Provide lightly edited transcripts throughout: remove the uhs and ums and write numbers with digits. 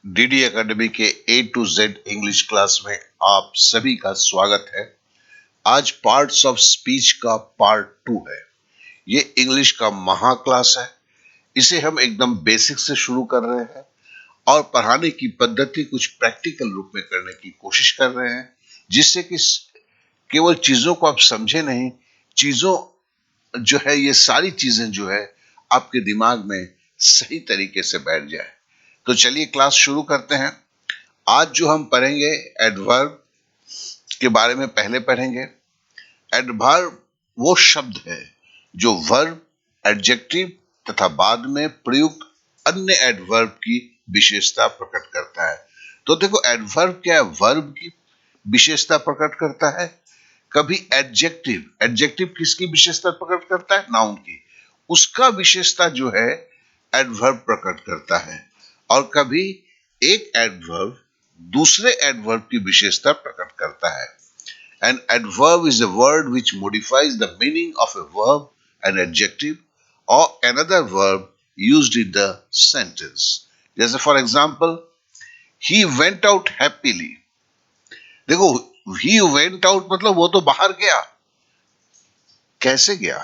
DD academy के ए to Z English class में आप सभी का स्वागत है। आज पार्ट्स ऑफ स्पीच का पार्ट 2 है। ये इंग्लिश का महा क्लास है। इसे हम एकदम बेसिक से शुरू कर रहे हैं और पढ़ाने की पद्धति कुछ प्रैक्टिकल रूप में करने की कोशिश कर रहे हैं, जिससे कि केवल चीजों को आप समझे नहीं, चीजों जो है ये सारी चीजें जो है आपके दिमाग में सही तरीके से बैठ जाए। तो चलिए क्लास शुरू करते हैं। आज जो हम पढ़ेंगे एडवर्ब के बारे में पहले पढ़ेंगे। एडवर्ब वो शब्द है जो वर्ब, एडजेक्टिव तथा बाद में प्रयुक्त अन्य एडवर्ब की विशेषता प्रकट करता है। तो देखो एडवर्ब क्या है? वर्ब की विशेषता प्रकट करता है। कभी एडजेक्टिव, एडजेक्टिव किसकी विशेषता प्रकट करता है? नाउन की। उसका विशेषता जो है एडवर्ब प्रकट करता है। और कभी एक एडवर्ब दूसरे एडवर्ब की विशेषता प्रकट करता है। An adverb is a word which modifies the meaning of a verb, an adjective, or another verb used in the sentence. जैसे for example, he went out happily. देखो he went out मतलब वो तो बाहर गया। कैसे गया?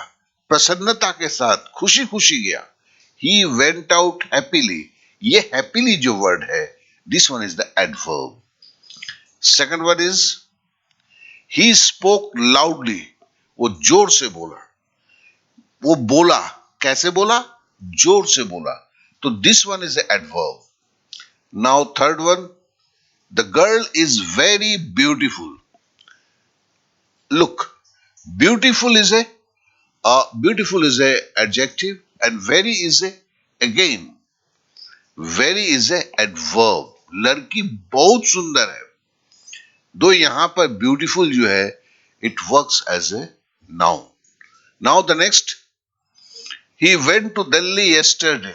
प्रसन्नता के साथ, खुशी खुशी गया। He went out happily. ये happily जो वर्ड है, this one is the adverb. Second word is he spoke loudly. वो जोर से बोला। वो बोला, कैसे बोला? जोर से बोला। तो this one is the adverb. Now third one, the girl is very beautiful. Look, beautiful is a adjective and very is a again. Very is a adverb. लड़की बहुत सुंदर है। दो यहां पर beautiful जो है, it works as a noun. Now the next, he went to Delhi yesterday.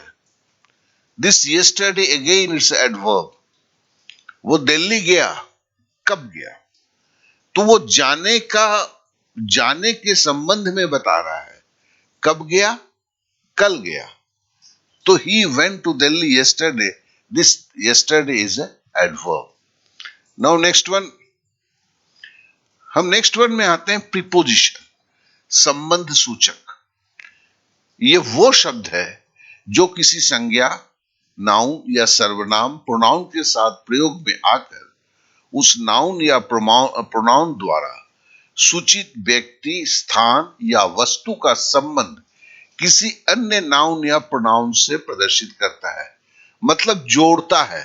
This yesterday again it's an adverb. वो दिल्ली गया। कब गया? तो वो जाने के संबंध में बता रहा है। कब गया? कल गया। तो he went to Delhi yesterday. This yesterday is an adverb. Now next one, हम नेक्स्ट वन में आते हैं प्रीपोजिशन, संबंध सूचक। ये वो शब्द है जो किसी संज्ञा, नाउन या सर्वनाम, प्रोनाउन के साथ प्रयोग में आकर उस नाउन या प्रोनाउन द्वारा सूचित व्यक्ति, स्थान या वस्तु का संबंध किसी अन्य नाउन या प्रोनाउन से प्रदर्शित करता है, मतलब जोड़ता है।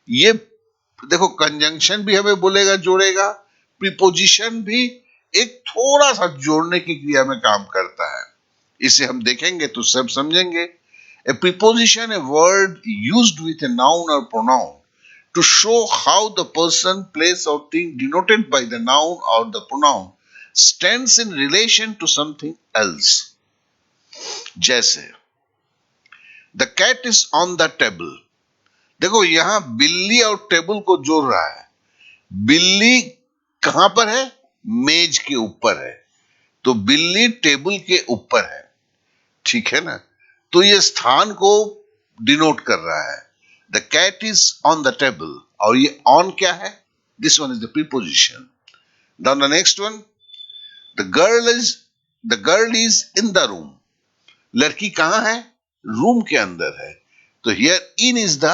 ये देखो कंजंक्शन भी हमें बोलेगा जोड़ेगा, प्रीपोजिशन भी एक थोड़ा सा जोड़ने की क्रिया में काम करता है। इसे हम देखेंगे तो सब समझेंगे। A preposition, a word used with a noun or pronoun to show how the person, place or thing denoted by the noun or the pronoun stands in relation to something else. जैसे the cat is on the table. देखो यहां बिल्ली और table को जोड़ रहा है। बिल्ली कहां पर है? मेज के ऊपर है। तो बिल्ली टेबल के ऊपर है। ठीक है ना? तो ये स्थान को डिनोट कर रहा है। The cat is on the table. और ये ऑन क्या है? This one is the preposition. The next one, the girl is in the room. लड़की कहां है? रूम के अंदर है। तो here in is the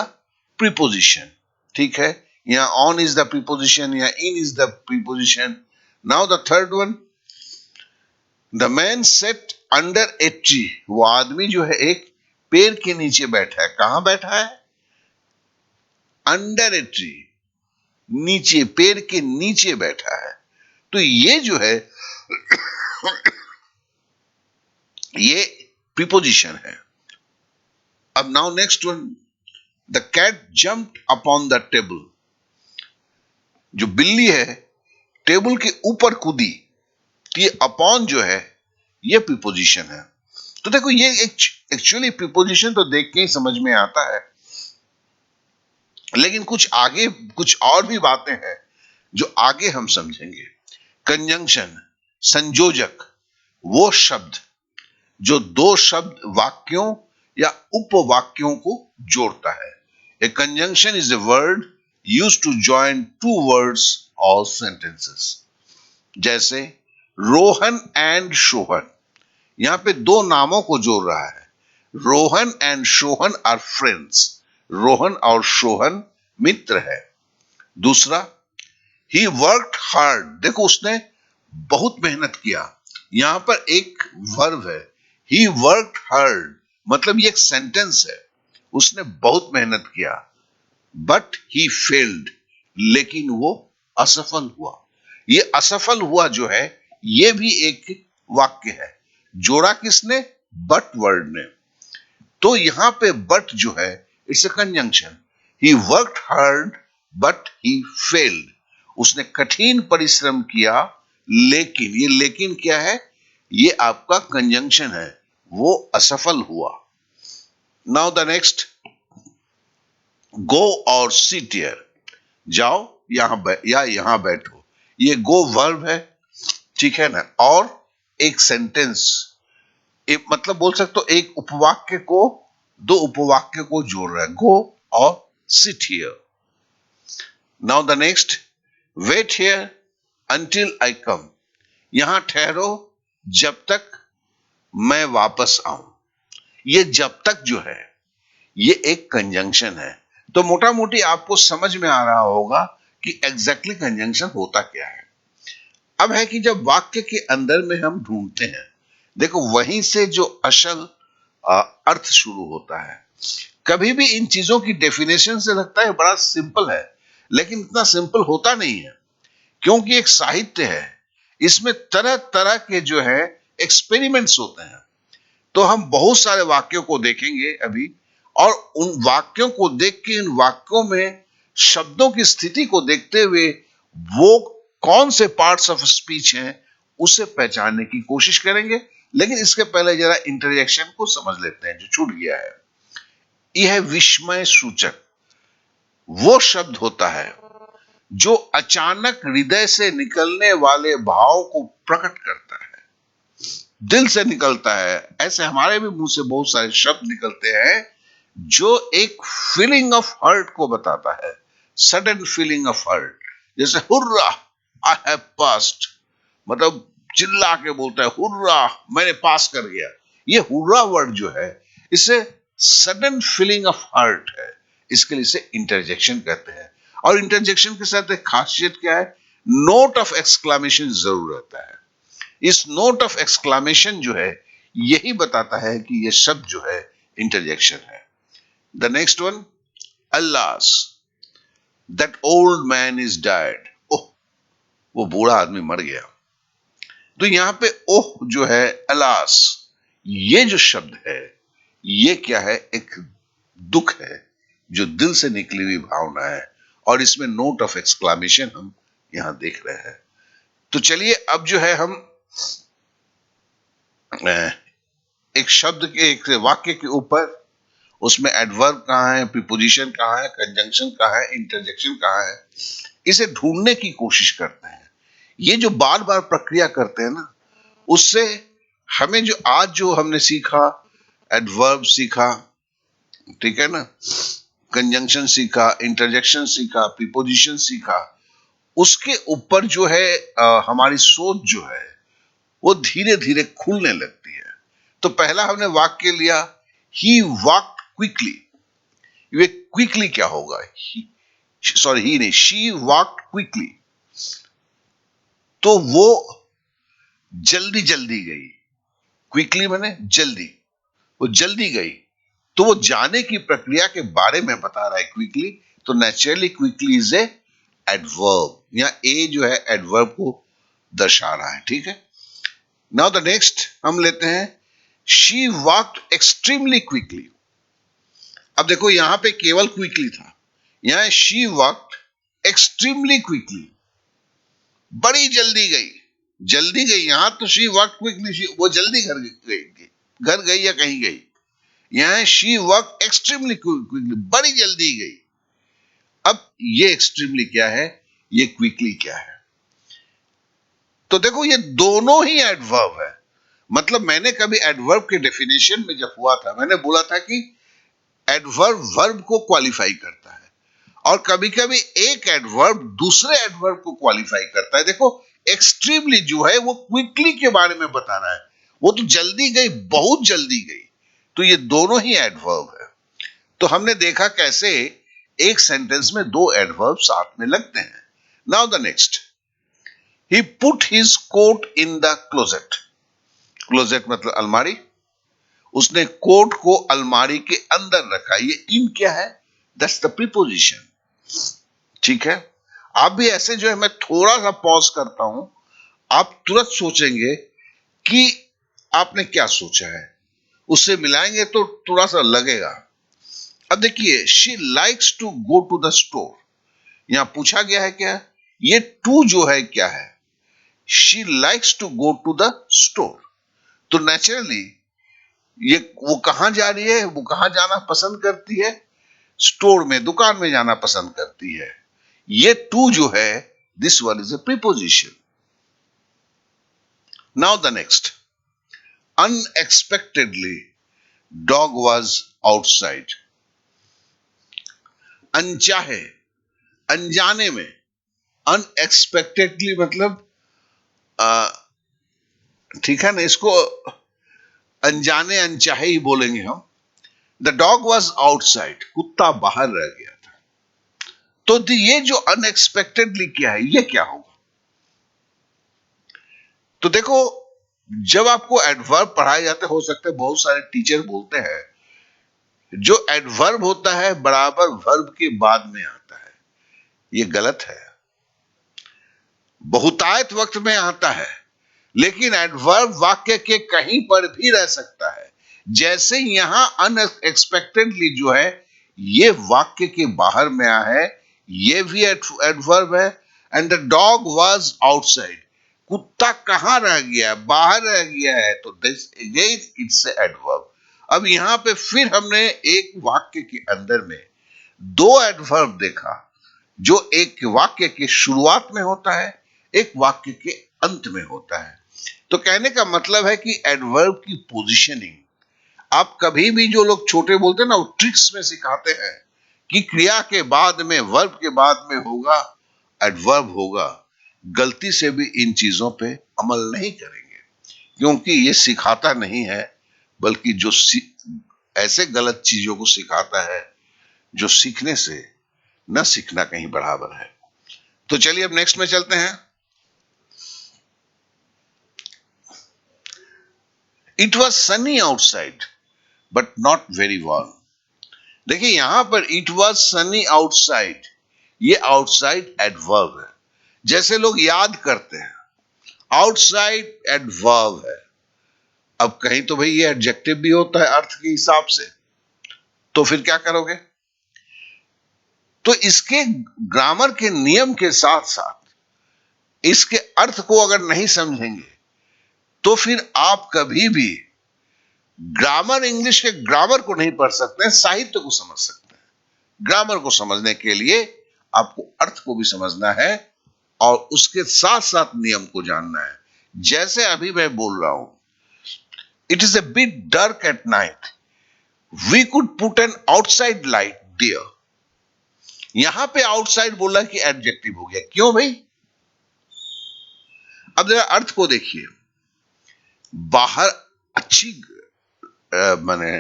preposition. ठीक है? यहाँ ऑन इज द प्रीपोजिशन, यहाँ in is the preposition. Now the third one, the man sat under a tree. वो आदमी जो है एक पेड़ के नीचे बैठा है। कहां बैठा है? अंडर ए ट्री, नीचे, पेड़ के नीचे बैठा है। तो ये जो है ये प्रीपोजिशन है। अब now next one, the cat jumped upon the table. जो बिल्ली है टेबल के ऊपर कूदी। ये अपॉन जो है ये प्रीपोजिशन है। तो देखो ये एक्चुअली प्रीपोजिशन तो देख के ही समझ में आता है, लेकिन कुछ और भी बातें हैं जो आगे हम समझेंगे। कंजंक्शन, संयोजक, वो शब्द जो दो शब्द, वाक्यों या उपवाक्यों को जोड़ता है। A conjunction is a word used to join two words or sentences. जैसे रोहन एंड शोहन, यहां पे दो नामों को जोड़ रहा है. Rohan and Shohan are friends. Rohan और शोहन मित्र है. दूसरा, ही वर्कड हार्ड, देखो उसने बहुत मेहनत किया. यहां पर एक वर्ब है, ही वर्कड हार्ड, मतलब ये एक सेंटेंस है. उसने बहुत मेहनत किया. बट ही फेल्ड, लेकिन वो असफल हुआ. ये असफल हुआ जो है, ये भी एक वाक्य है. जोड़ा किसने? बट वर्ड ने. तो यहां पे बट जो है, it's a conjunction. He worked hard but he failed. उसने कठिन परिश्रम किया, लेकिन ये लेकिन क्या है? ये आपका कंजंक्शन है, वो असफल हुआ. नाउ द नेक्स्ट, गो और सिट हियर, जाओ या यहां बैठो. ये गो वर्ब है, ठीक है ना. और एक सेंटेंस, एक मतलब बोल सकते हो एक उपवाक्य को, दो उपवाक्य को जोड़ रहा है, गो और sit here. Now the next, wait here until I come, यहां ठहरो जब तक मैं वापस आऊं. ये जब तक जो है, ये एक कंजंक्शन है. तो मोटा मोटी आपको समझ में आ रहा होगा कि एग्जैक्टली कंजंक्शन होता क्या है. अब है कि जब वाक्य के अंदर में हम ढूंढते हैं, देखो वहीं से जो असल अर्थ शुरू होता है. कभी भी इन चीजों की डेफिनेशन से लगता है बड़ा सिंपल है, लेकिन इतना सिंपल होता नहीं है, क्योंकि एक साहित्य है, इसमें तरह तरह के जो है एक्सपेरिमेंट्स होते हैं. तो हम बहुत सारे वाक्यों को देखेंगे अभी, और उन वाक्यों को देख के, इन वाक्यों में शब्दों की स्थिति को देखते हुए वो कौन से पार्ट्स ऑफ स्पीच हैं, उसे पहचानने की कोशिश करेंगे. लेकिन इसके पहले जरा इंटरजेक्शन को समझ लेते हैं जो छूट गया है. यह विस्मय सूचक वो शब्द होता है जो अचानक हृदय से निकलने वाले भाव को प्रकट करता है, दिल से निकलता है. ऐसे हमारे भी मुंह से बहुत सारे शब्द निकलते हैं जो एक फीलिंग ऑफ हर्ट को बताता है, सडन फीलिंग ऑफ हर्ट. जैसे हुर्रा, आई हैव पास्ड, मतलब चिल्ला के बोलता है हुर्रा, मैंने पास कर गया. ये हुर्रा वर्ड जो है, इसे सडन फीलिंग ऑफ हर्ट है, इसके लिए इसे इंटरजेक्शन कहते हैं. और इंटरजेक्शन के साथ एक खासियत क्या है? नोट ऑफ एक्सक्लामेशन जरूर रहता है. इस नोट ऑफ एक्सक्लामेशन जो है, यही बताता है कि यह शब्द जो है इंटरजेक्शन है. The next one, alas, that old man is died, oh वो बूढ़ा आदमी मर गया. तो यहां पे ओह जो है, अलास, ये जो शब्द है, ये क्या है? एक दुख है, जो दिल से निकली हुई भावना है, और इसमें नोट ऑफ एक्सक्लामेशन हम यहां देख रहे हैं. तो चलिए अब जो है हम एक शब्द के, एक वाक्य के ऊपर, उसमें एडवर्ब कहाँ है, प्रीपोजिशन कहाँ है, कंजंक्शन कहाँ है, इंटरजेक्शन कहाँ है, इसे ढूंढने की कोशिश करते हैं. ये जो बार बार प्रक्रिया करते हैं ना, उससे हमें जो आज जो हमने सीखा, एडवर्ब सीखा, ठीक है ना, कंजंक्शन सीखा, इंटरजेक्शन सीखा, प्रीपोजिशन सीखा, उसके ऊपर जो है हमारी सोच जो है, वो धीरे धीरे खुलने लगती है. तो पहला हमने वाक्य लिया, ही वॉक्ड क्विकली. ये क्विकली क्या होगा? सॉरी, ही नहीं, शी वॉक्ड क्विकली, तो वो जल्दी जल्दी गई. क्विकली माने जल्दी, वो जल्दी गई. तो वो जाने की प्रक्रिया के बारे में बता रहा है क्विकली. तो naturally quickly is a adverb, या ए जो है एडवर्ब को दर्शा रहा है. ठीक है. नाउ द नेक्स्ट हम लेते हैं, शी वॉक्ड एक्सट्रीमली क्विकली. अब देखो यहां पे केवल क्विकली था, यहां शी वॉक्ड एक्सट्रीमली क्विकली, बड़ी जल्दी गई. जल्दी गई, यहां तो शी वॉक्ड क्विकली, वो जल्दी घर गई, घर गई या कहीं गई. यहां शी वॉक्ड एक्सट्रीमली क्विकली, बड़ी जल्दी गई. अब ये एक्सट्रीमली क्या है, ये क्विकली क्या है? तो देखो ये दोनों ही एडवर्ब है. मतलब मैंने कभी एडवर्ब के डेफिनेशन में जब हुआ था, मैंने बोला था कि एडवर्ब वर्ब को क्वालिफाई करता है, और कभी कभी एक एडवर्ब दूसरे एडवर्ब को क्वालिफाई करता है। देखो, एक्सट्रीमली जो है वो क्विकली के बारे में बता रहा है, वो तो जल्दी गई, बहुत जल्दी गई, तो ये दोनों ही एडवर्ब है। तो हमने देखा कैसे एक सेंटेंस में दो एडवर्ब साथ में लगते हैं। Now the next, he put his coat in the closet. Closet मतलब अलमारी। उसने कोट को अलमारी के अंदर रखा। ये इन क्या है? That's the preposition. ठीक है, आप भी ऐसे जो है, मैं थोड़ा सा पॉज करता हूं, आप तुरंत सोचेंगे कि आपने क्या सोचा है, उससे मिलाएंगे तो थोड़ा सा लगेगा। अब देखिए, she likes to go to the store. यहां पूछा गया है क्या? ये टू जो है क्या है? She likes to go to the store. तो नेचुरली ये वो कहां जा रही है, वो कहां जाना पसंद करती है? स्टोर में, दुकान में जाना पसंद करती है। ये टू जो है, this one is a preposition. Now the next, unexpectedly dog was outside. अनचाहे, अनजाने में, अनएक्सपेक्टेडली मतलब ठीक है ना, इसको अनजाने अनचाहे ही बोलेंगे हम। द डॉग वॉज आउटसाइड, कुत्ता बाहर रह गया था। तो ये जो अनएक्सपेक्टेडली क्या है, ये क्या होगा? तो देखो, जब आपको एडवर्ब पढ़ाए जाते, हो सकते हैं बहुत सारे टीचर बोलते हैं जो एडवर्ब होता है बराबर वर्ब के बाद में आता है। ये गलत है। बहुतायत वक्त में आता है, लेकिन एडवर्ब वाक्य के कहीं पर भी रह सकता है। जैसे यहां अनएक्सपेक्टेडली जो है, ये वाक्य के बाहर में आया है, ये भी एडवर्ब है। And the dog was outside, कुत्ता कहां रह गया? बाहर रह गया है, तो दिस अगेन इट्स एडवर्ब। अब यहां पे फिर हमने एक वाक्य के अंदर में दो एडवर्ब देखा, जो एक वाक्य के शुरुआत में होता है, एक वाक्य के अंत में होता है। तो कहने का मतलब है कि एडवर्ब की पोजीशनिंग, आप कभी भी, जो लोग छोटे बोलते हैं ना, वो ट्रिक्स में सिखाते हैं कि क्रिया के बाद में, वर्ब के बाद में होगा एडवर्ब होगा। गलती से भी इन चीजों पे अमल नहीं करेंगे, क्योंकि ये सिखाता नहीं है, बल्कि जो ऐसे गलत चीजों को सिखाता है जो सीखने से न सीखना कहीं बराबर है। तो चलिए अब नेक्स्ट में चलते हैं। It was Sunny outside but not very warm. देखिए, यहां पर इट वॉज सनी आउटसाइड, ये आउटसाइड एडवर्ब है। जैसे लोग याद करते हैं, आउटसाइड एडवर्ब है। अब कहीं तो भाई ये एडजेक्टिव भी होता है अर्थ के हिसाब से, तो फिर क्या करोगे? तो इसके ग्रामर के नियम के साथ साथ इसके अर्थ को अगर नहीं समझेंगे, तो फिर आप कभी भी ग्रामर, इंग्लिश के ग्रामर को नहीं पढ़ सकते हैं, साहित्य को समझ सकते हैं। ग्रामर को समझने के लिए आपको अर्थ को भी समझना है और उसके साथ साथ नियम को जानना है। जैसे अभी मैं बोल रहा हूं, it is a bit dark at night, we could put an outside light dear. यहां पे आउटसाइड बोला कि एडजेक्टिव हो गया। क्यों भाई? अब जरा अर्थ को देखिए। बाहर अच्छी माने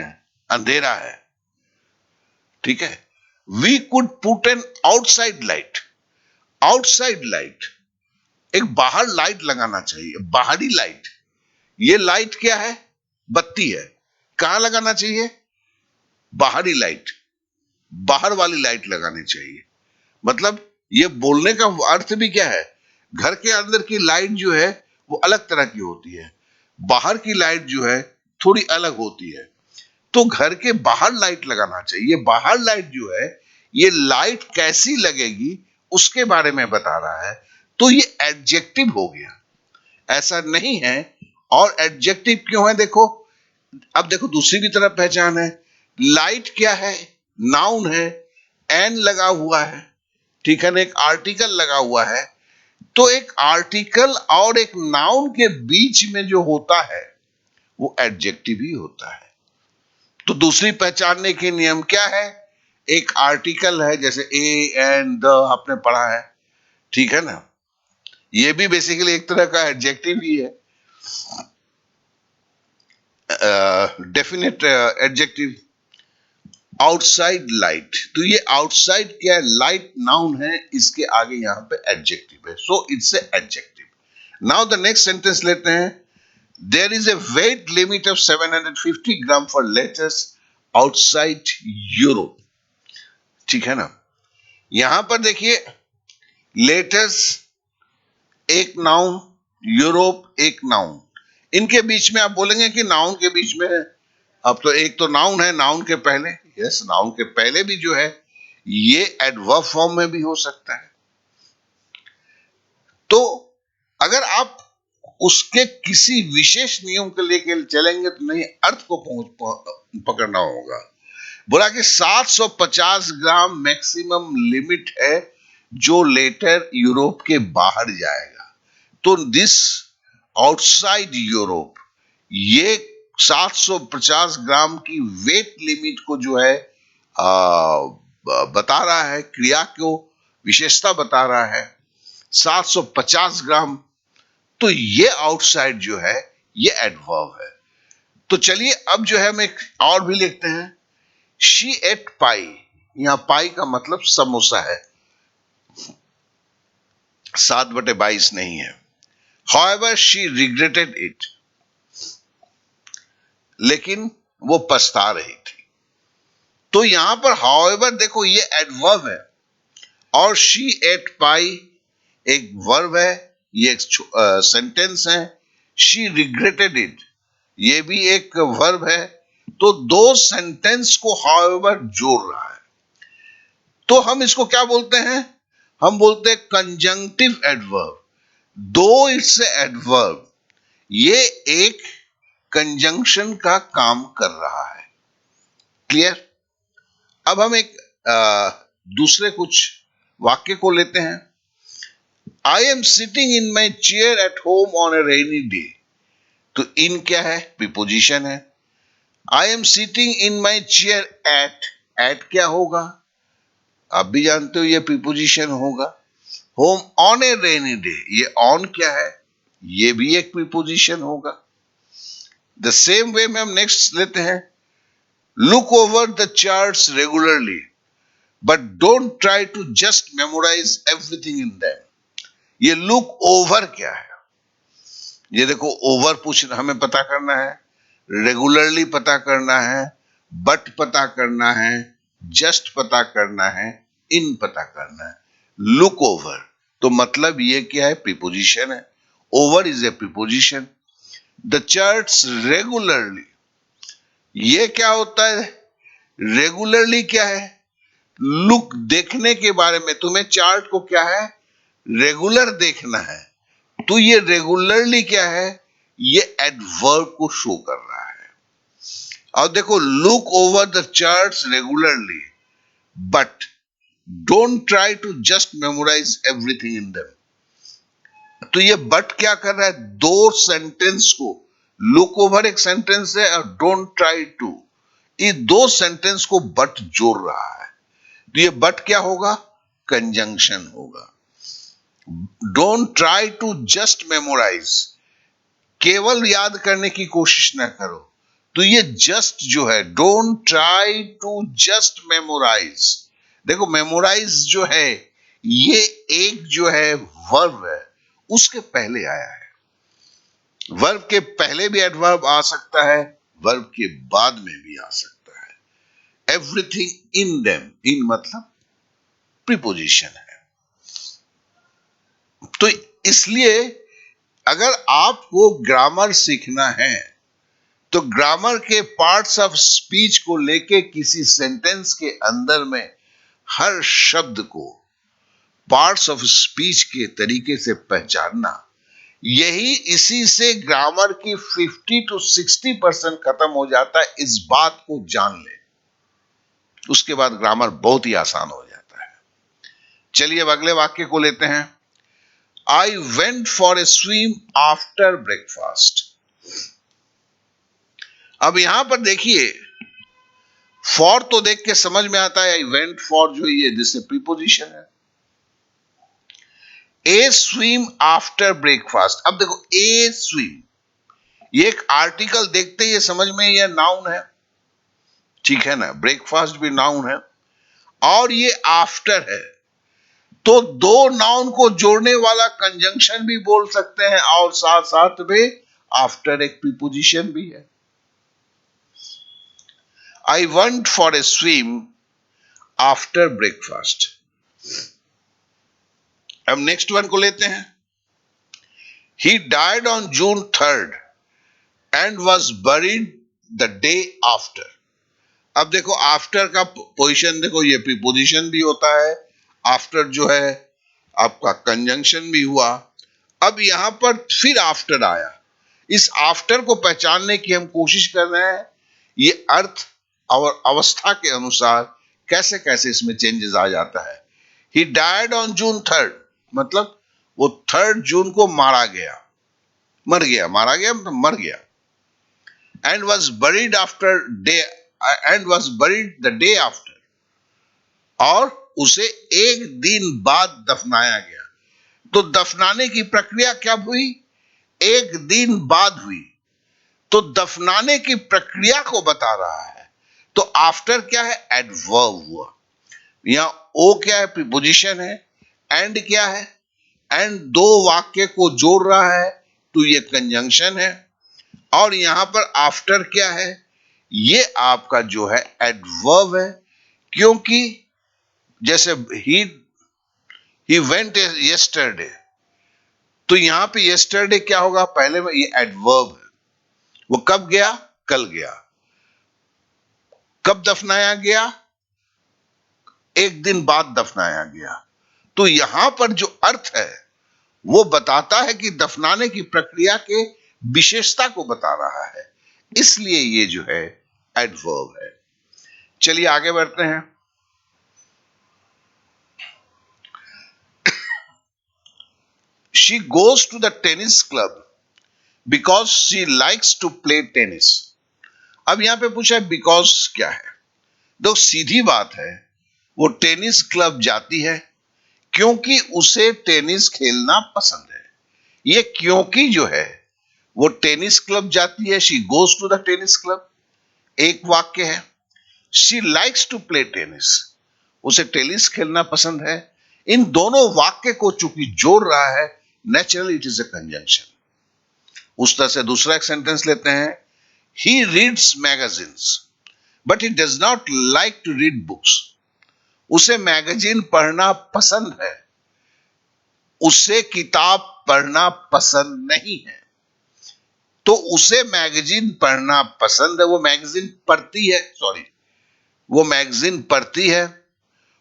अंधेरा है, ठीक है। We could put an outside light. Outside light, एक बाहर लाइट लगाना चाहिए, बाहरी लाइट। ये लाइट क्या है? बत्ती है। कहां लगाना चाहिए? बाहरी लाइट, बाहर वाली लाइट लगानी चाहिए। मतलब ये बोलने का अर्थ भी क्या है? घर के अंदर की लाइट जो है वो अलग तरह की होती है, बाहर की लाइट जो है थोड़ी अलग होती है। तो घर के बाहर लाइट लगाना चाहिए। बाहर लाइट जो है, ये लाइट कैसी लगेगी उसके बारे में बता रहा है। तो ये एडजेक्टिव हो गया, ऐसा नहीं है। और एडजेक्टिव क्यों है? देखो, अब देखो दूसरी भी तरफ पहचान है। लाइट क्या है? नाउन है, एन लगा हुआ है, ठीक है ना, एक आर्टिकल लगा हुआ है। तो एक आर्टिकल और एक नाउन के बीच में जो होता है वो एडजेक्टिव ही होता है। तो दूसरी पहचानने के नियम क्या है? एक आर्टिकल है, जैसे ए एंड द आपने पढ़ा है, ठीक है ना? ये भी बेसिकली एक तरह का एडजेक्टिव ही है, डेफिनेट एडजेक्टिव। आउटसाइड लाइट, तो ये आउटसाइड क्या है? लाइट नाउन है, इसके आगे यहां पे एडजेक्टिव है, so it's a adjective. Now the next sentence लेते हैं। There is a weight limit of 750 gram for letters outside Europe, ठीक है ना? यहां पर देखिए, लेटर्स एक नाउन, यूरोप एक नाउन, इनके बीच में आप बोलेंगे कि नाउन के बीच में, अब तो एक तो नाउन है, नाउन के पहले, यस, नाउन के पहले भी जो है ये एडवर्ब फॉर्म में भी हो सकता है। तो अगर आप उसके किसी विशेष नियम को लेकर चलेंगे तो नहीं, अर्थ को पकड़ना होगा। बोला कि 750 ग्राम मैक्सिमम लिमिट है जो लेटर यूरोप के बाहर जाएगा। तो दिस आउटसाइड यूरोप, ये 750 ग्राम की वेट लिमिट को जो है बता रहा है, क्रिया को विशेषता बता रहा है 750 ग्राम। तो ये आउटसाइड जो है ये एडवर्ब है। तो चलिए अब जो है हम एक और भी लिखते हैं। शी एट पाई, यहां पाई का मतलब समोसा है, 7/22 नहीं है। However, she regretted it, लेकिन वो पछता रही थी। तो यहां पर however देखो ये एडवर्ब है, और she ate pie एक वर्ब है, ये एक सेंटेंस है। she regretted it ये भी एक वर्ब है। तो दो सेंटेंस को however जोड़ रहा है। तो हम इसको क्या बोलते हैं? हम बोलते हैं कंजंक्टिव एडवर्ब। दो इट्स एडवर्ब, ये एक कंजंक्शन का काम कर रहा है। क्लियर? अब हम एक दूसरे कुछ वाक्य को लेते हैं। I am sitting in my chair at home on a rainy day, तो इन क्या है? प्रीपोजिशन है। I am sitting in my chair at क्या होगा? आप भी जानते हो ये प्रीपोजिशन होगा। Home on a rainy day, ये ऑन क्या है? ये भी एक प्रीपोजिशन होगा। द सेम वे में हम नेक्स्ट लेते हैं। Look over the charts regularly but don't try to just memorise everything in them. ये लुक ओवर क्या है? ये देखो, ओवर पूछना हमें पता करना है, रेगुलरली पता करना है, बट पता करना है, जस्ट पता करना है, इन पता करना है। लुक ओवर तो मतलब ये क्या है? प्रीपोजिशन है। Over is a preposition. The charts regularly, ये क्या होता है? रेगुलरली क्या है? लुक देखने के बारे में, तुम्हें चार्ट को क्या है? रेगुलर देखना है। तो ये रेगुलरली क्या है? ये एडवर्ब को शो कर रहा है। और देखो, look over the charts regularly but don't try to just memorise everything in them. तो ये बट क्या कर रहा है? दो सेंटेंस को, लुक ओवर एक सेंटेंस है और डोंट ट्राई टू, ये दो सेंटेंस को बट जोड़ रहा है। तो ये बट क्या होगा? कंजंक्शन होगा। Don't try to just memorise, केवल याद करने की कोशिश ना करो। तो ये जस्ट जो है, don't try to just memorise, देखो मेमोराइज जो है ये एक जो है वर्ब है, उसके पहले आया है। वर्ब के पहले भी एडवर्ब आ सकता है, वर्ब के बाद में भी आ सकता है। एवरीथिंग इन देम, इन मतलब प्रीपोजिशन है। तो इसलिए अगर आपको ग्रामर सीखना है तो ग्रामर के पार्ट्स ऑफ स्पीच को लेके किसी सेंटेंस के अंदर में हर शब्द को पार्ट्स ऑफ स्पीच के तरीके से पहचानना, यही इसी से ग्रामर की 50 to 60% खत्म हो जाता है। इस बात को जान ले, उसके बाद ग्रामर बहुत ही आसान हो जाता है। चलिए अब अगले वाक्य को लेते हैं। I went for a swim after breakfast. अब यहां पर देखिए, फॉर तो देख के समझ में आता है, आई वेंट फॉर जो ये जिससे प्रीपोजिशन है। ए स्विम आफ्टर ब्रेकफास्ट, अब देखो ए स्विम, ये एक आर्टिकल देखते ही ये समझ में ये नाउन है, ठीक है ना, ब्रेकफास्ट भी नाउन है और ये आफ्टर है, तो दो नाउन को जोड़ने वाला कंजंक्शन भी बोल सकते हैं और साथ साथ में आफ्टर एक प्रीपोजिशन भी है। I went for a swim after breakfast. अब नेक्स्ट वन को लेते हैं। He died on June 3rd and was buried the day after. अब देखो आफ्टर का पोजीशन देखो, ये प्रीपोजिशन भी होता है, आफ्टर जो है आपका कंजंक्शन भी हुआ। अब यहां पर फिर आफ्टर आया, इस आफ्टर को पहचानने की हम कोशिश कर रहे हैं, ये अर्थ और अवस्था के अनुसार कैसे कैसे इसमें चेंजेस आ जाता है। He died on June 3rd, मतलब वो 3rd जून को मारा गया, मर गया, मारा गया मतलब मर गया। And was buried after day, and was buried the day after, और उसे एक दिन बाद दफनाया गया। तो दफनाने की प्रक्रिया कब हुई? एक दिन बाद हुई, तो दफनाने की प्रक्रिया को बता रहा है। तो आफ्टर क्या है? एडवर्ब हुआ। यहां ओ क्या है? प्रीपोजिशन है। एंड क्या है? एंड दो वाक्य को जोड़ रहा है, तो ये कंजंक्शन है। और यहां पर आफ्टर क्या है? ये आपका जो है एडवर्ब है, क्योंकि जैसे ही वेंट यस्टरडे, तो यहां पे यस्टरडे क्या होगा? पहले में ये एडवर्ब है, वो कब गया? कल गया। कब दफनाया गया? एक दिन बाद दफनाया गया। तो यहां पर जो अर्थ है वो बताता है कि दफनाने की प्रक्रिया के विशेषता को बता रहा है, इसलिए ये जो है एडवर्ब है। चलिए आगे बढ़ते हैं। She goes to the tennis club because she likes to play tennis. अब यहां पे पूछा है बिकॉज क्या है? तो सीधी बात है, वो टेनिस क्लब जाती है क्योंकि उसे टेनिस खेलना पसंद है। ये क्योंकि जो है, वो टेनिस क्लब जाती है, she goes to the tennis club, एक वाक्य है। She likes to play tennis, उसे टेनिस खेलना पसंद है। इन दोनों वाक्य को चूंकि जोड़ रहा है, naturally it is a conjunction. उस तरह से दूसरा एक सेंटेंस लेते हैं। He reads magazines but he does not like to read books. उसे मैगजीन पढ़ना पसंद है, उसे किताब पढ़ना पसंद नहीं है। तो उसे मैगजीन पढ़ना पसंद है, वो मैगजीन पढ़ती है, सॉरी, वो मैगजीन पढ़ती है,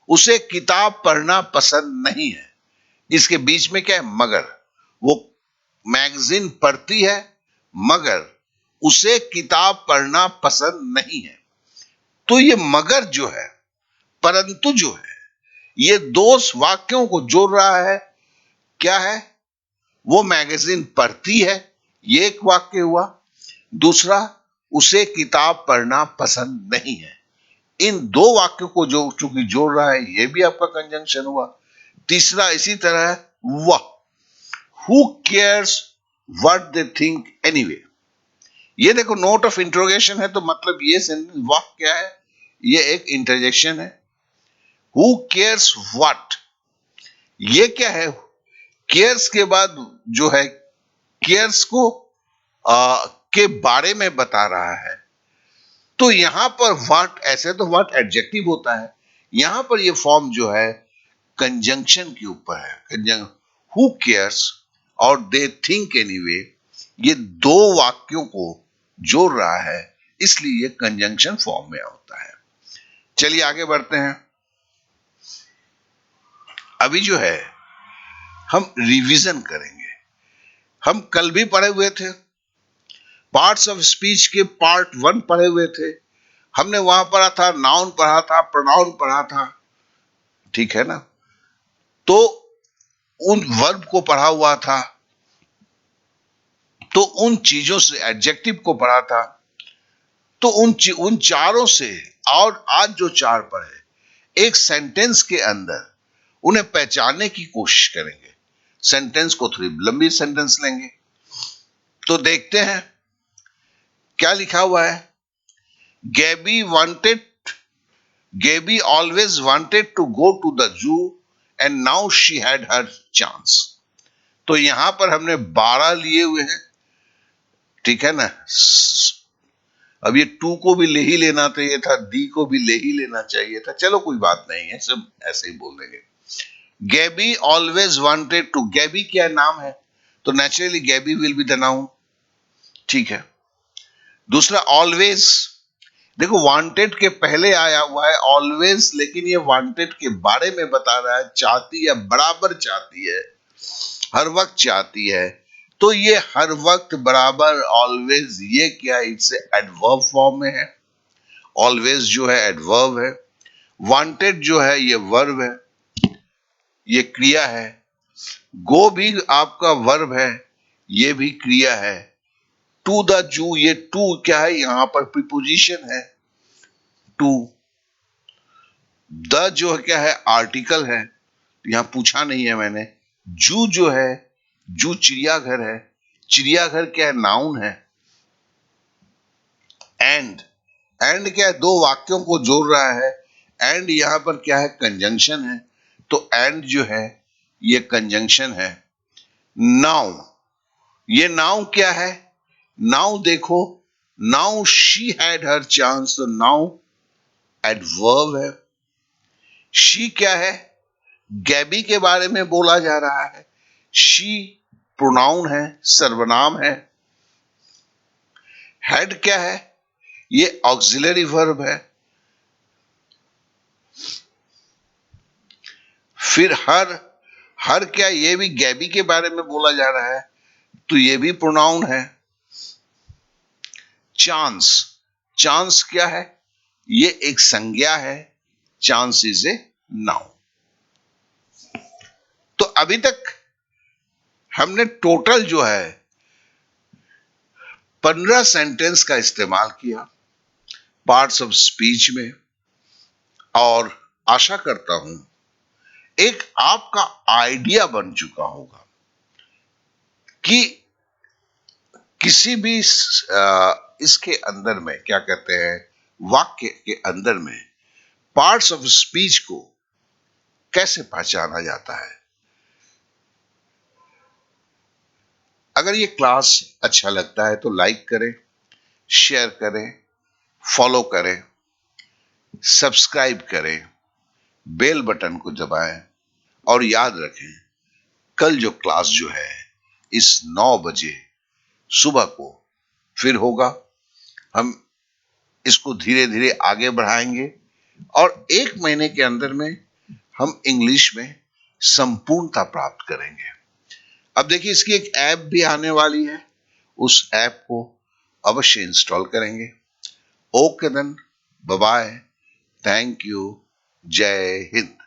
उसे किताब पढ़ना पसंद नहीं है। इसके बीच में क्या है? मगर। वो मैगजीन पढ़ती है मगर उसे किताब पढ़ना पसंद नहीं है। तो ये मगर जो है, परंतु जो है, ये दो वाक्यों को जोड़ रहा है। क्या है? वो मैगजीन पढ़ती है, ये एक वाक्य हुआ। दूसरा, उसे किताब पढ़ना पसंद नहीं है। इन दो वाक्यों को जो चूंकि जोड़ रहा है, ये भी आपका कंजंक्शन हुआ। तीसरा इसी तरह, वह, who cares what they think anyway. ये देखो नोट ऑफ इंट्रोगेशन है, तो मतलब ये सेंटेंस वह क्या है? ये एक इंटरजेक्शन है। हु केयर्स व्हाट, ये क्या है? केयर्स के बाद जो है, केयर्स को के बारे में बता रहा है। तो यहां पर व्हाट, ऐसे तो व्हाट एडजेक्टिव होता है, यहां पर ये फॉर्म जो है कंजंक्शन के ऊपर है। हु केयर्स और दे थिंक एनीवे, ये दो वाक्यों को जोड़ रहा है, इसलिए ये कंजंक्शन फॉर्म में होता है। चलिए आगे बढ़ते हैं। अभी जो है हम रिवीजन करेंगे। हम कल भी पढ़े हुए थे, पार्ट्स ऑफ स्पीच के पार्ट 1 पढ़े हुए थे। हमने वहां पढ़ा था, नाउन पढ़ा था, प्रोनाउन पढ़ा था, ठीक है ना। तो उन वर्ब को पढ़ा हुआ था, तो उन चीजों से एडजेक्टिव को पढ़ा था। तो उन चारों से और आज जो चार पढ़े, एक सेंटेंस के अंदर उन्हें पहचानने की कोशिश करेंगे। सेंटेंस को थोड़ी लंबी सेंटेंस लेंगे। तो देखते हैं क्या लिखा हुआ है। Gabby always wanted to go to the zoo and now she had her chance. तो यहां पर हमने 12 लिए हुए हैं, ठीक है ना। अब ये टू को भी ले ही लेना चाहिए था, डी को भी ले ही लेना चाहिए था, चलो कोई बात नहीं है, सब ऐसे ही बोल देंगे। Gabby always wanted to, Gabby क्या नाम है, तो naturally Gabby will be the noun, ठीक है। दूसरा ऑलवेज, देखो वांटेड के पहले आया हुआ है ऑलवेज, लेकिन ये वांटेड के बारे में बता रहा है, चाहती है, बराबर चाहती है, हर वक्त चाहती है। तो ये हर वक्त, बराबर, ऑलवेज, ये क्या, इससे एडवर्ब फॉर्म में है। ऑलवेज जो है एडवर्ब है, वांटेड जो है ये वर्ब है, ये क्रिया है। गो भी आपका वर्ब है, ये भी क्रिया है। टू द जू, ये टू क्या है, यहां पर प्रीपोजिशन है टू। द जो क्या है आर्टिकल है, यहां पूछा नहीं है मैंने। जू जो है, जू चिड़ियाघर है, चिड़ियाघर क्या है, नाउन है। एंड, एंड क्या है, दो वाक्यों को जोड़ रहा है। एंड यहां पर क्या है, कंजंक्शन है, तो एंड जो है ये कंजंक्शन है। नाउ, ये नाउ क्या है, नाउ देखो, now she had her chance, तो नाउ एडवर्ब है। शी क्या है, गैबी के बारे में बोला जा रहा है, शी प्रोनाउन है, सर्वनाम है। हेड क्या है, ये ऑक्सिलरी वर्ब है। फिर हर, हर क्या, ये भी गैबी के बारे में बोला जा रहा है, तो ये भी प्रोनाउन है। चांस, चांस क्या है, ये एक संज्ञा है, चांस इज ए नाउन। तो अभी तक हमने टोटल जो है 15 सेंटेंस का इस्तेमाल किया पार्ट्स ऑफ स्पीच में, और आशा करता हूं एक आपका आइडिया बन चुका होगा कि किसी भी इसके अंदर में क्या कहते हैं, वाक्य के अंदर में पार्ट्स ऑफ स्पीच को कैसे पहचाना जाता है। अगर ये क्लास अच्छा लगता है तो लाइक करें, शेयर करें, फॉलो करें, सब्सक्राइब करें, बेल बटन को दबाएं, और याद रखें कल जो क्लास जो है इस 9 बजे सुबह को फिर होगा। हम इसको धीरे धीरे आगे बढ़ाएंगे और 1 महीने के अंदर में हम इंग्लिश में संपूर्णता प्राप्त करेंगे। अब देखिए इसकी एक ऐप भी आने वाली है, उस ऐप को अवश्य इंस्टॉल करेंगे। Okay then, bye bye, thank you, जय हिंद।